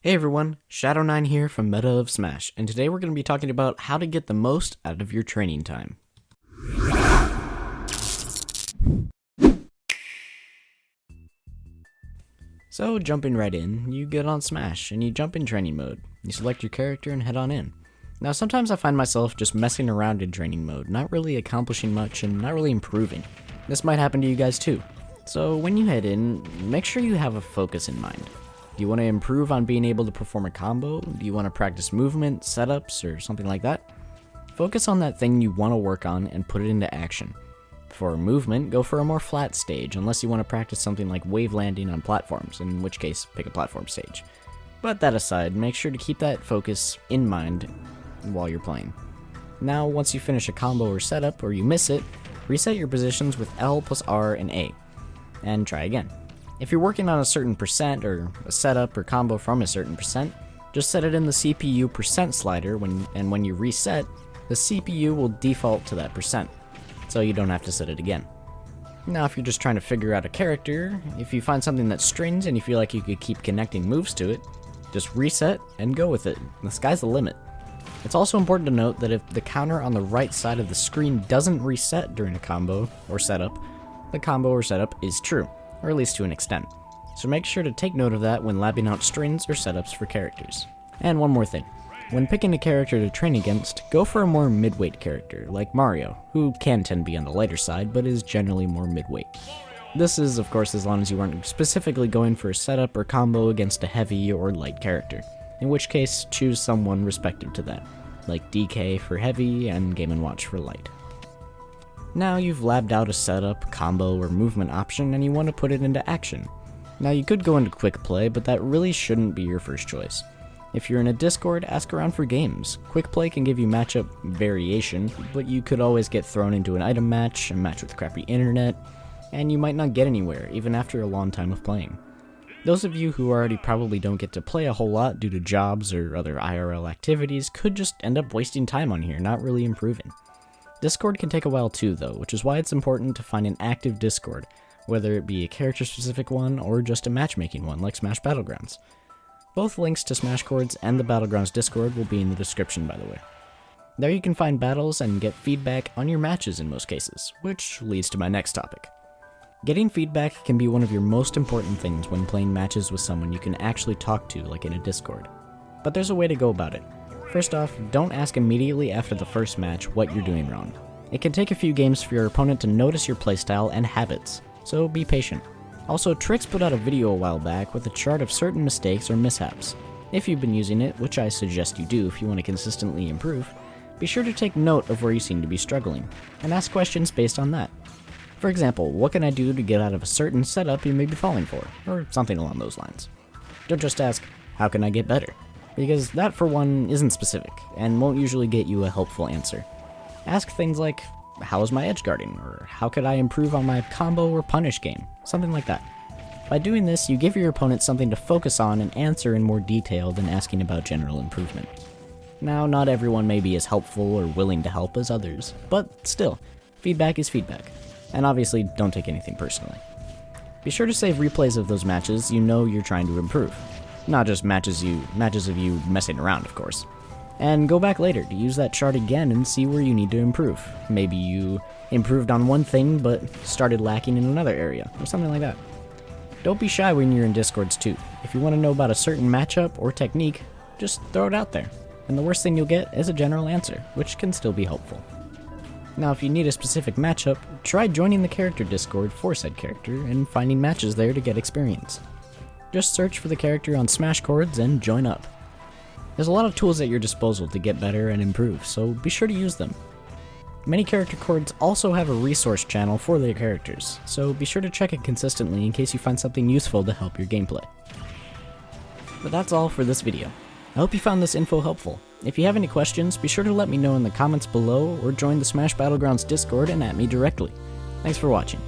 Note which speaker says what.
Speaker 1: Hey everyone, Shadow9 here from Meta of Smash, and today we're going to be talking about how to get the most out of your training time. So jumping right in, you get on Smash, and you jump in training mode. You select your character and head on in. Now sometimes I find myself just messing around in training mode, not really accomplishing much and not really improving. This might happen to you guys too. So when you head in, make sure you have a focus in mind. Do you want to improve on being able to perform a combo? Do you want to practice movement, setups, or something like that? Focus on that thing you want to work on and put it into action. For movement, go for a more flat stage, unless you want to practice something like wave landing on platforms, in which case, pick a platform stage. But that aside, make sure to keep that focus in mind while you're playing. Now, once you finish a combo or setup, or you miss it, reset your positions with L plus R and A, and try again. If you're working on a certain percent, or a setup or combo from a certain percent, just set it in the CPU percent slider, and when you reset, the CPU will default to that percent, so you don't have to set it again. Now if you're just trying to figure out a character, if you find something that's strange and you feel like you could keep connecting moves to it, just reset and go with it. The sky's the limit. It's also important to note that if the counter on the right side of the screen doesn't reset during a combo or setup, the combo or setup is true, or at least to an extent. So make sure to take note of that when labbing out strings or setups for characters. And one more thing. When picking a character to train against, go for a more mid-weight character, like Mario, who can tend to be on the lighter side, but is generally more mid-weight. This is, of course, as long as you aren't specifically going for a setup or combo against a heavy or light character, in which case choose someone respective to that, like DK for heavy and Game & Watch for light. Now you've labbed out a setup, combo, or movement option and you want to put it into action. Now you could go into quick play, but that really shouldn't be your first choice. If you're in a Discord, ask around for games. Quick play can give you matchup variation, but you could always get thrown into an item match, a match with crappy internet, and you might not get anywhere, even after a long time of playing. Those of you who already probably don't get to play a whole lot due to jobs or other IRL activities could just end up wasting time on here, not really improving. Discord can take a while too though, which is why it's important to find an active Discord, whether it be a character-specific one or just a matchmaking one like Smash Battlegrounds. Both links to Smash Chords and the Battlegrounds Discord will be in the description, by the way. There you can find battles and get feedback on your matches in most cases, which leads to my next topic. Getting feedback can be one of your most important things when playing matches with someone you can actually talk to, like in a Discord. But there's a way to go about it. First off, don't ask immediately after the first match what you're doing wrong. It can take a few games for your opponent to notice your playstyle and habits, so be patient. Also, Trixx put out a video a while back with a chart of certain mistakes or mishaps. If you've been using it, which I suggest you do if you want to consistently improve, be sure to take note of where you seem to be struggling, and ask questions based on that. For example, what can I do to get out of a certain setup you may be falling for, or something along those lines. Don't just ask, how can I get better? Because that, for one, isn't specific, and won't usually get you a helpful answer. Ask things like, how is my edge guarding, or how could I improve on my combo or punish game, something like that. By doing this, you give your opponent something to focus on and answer in more detail than asking about general improvement. Now, not everyone may be as helpful or willing to help as others, but still, feedback is feedback, and obviously don't take anything personally. Be sure to save replays of those matches you know you're trying to improve. Not just matches of you messing around, of course. And go back later to use that chart again and see where you need to improve. Maybe you improved on one thing but started lacking in another area, or something like that. Don't be shy when you're in Discords too. If you want to know about a certain matchup or technique, just throw it out there. And the worst thing you'll get is a general answer, which can still be helpful. Now if you need a specific matchup, try joining the character Discord for said character and finding matches there to get experience. Just search for the character on Smash Chords and join up. There's a lot of tools at your disposal to get better and improve, so be sure to use them. Many character chords also have a resource channel for their characters, so be sure to check it consistently in case you find something useful to help your gameplay. But that's all for this video. I hope you found this info helpful. If you have any questions, be sure to let me know in the comments below or join the Smash Battlegrounds Discord and at me directly. Thanks for watching.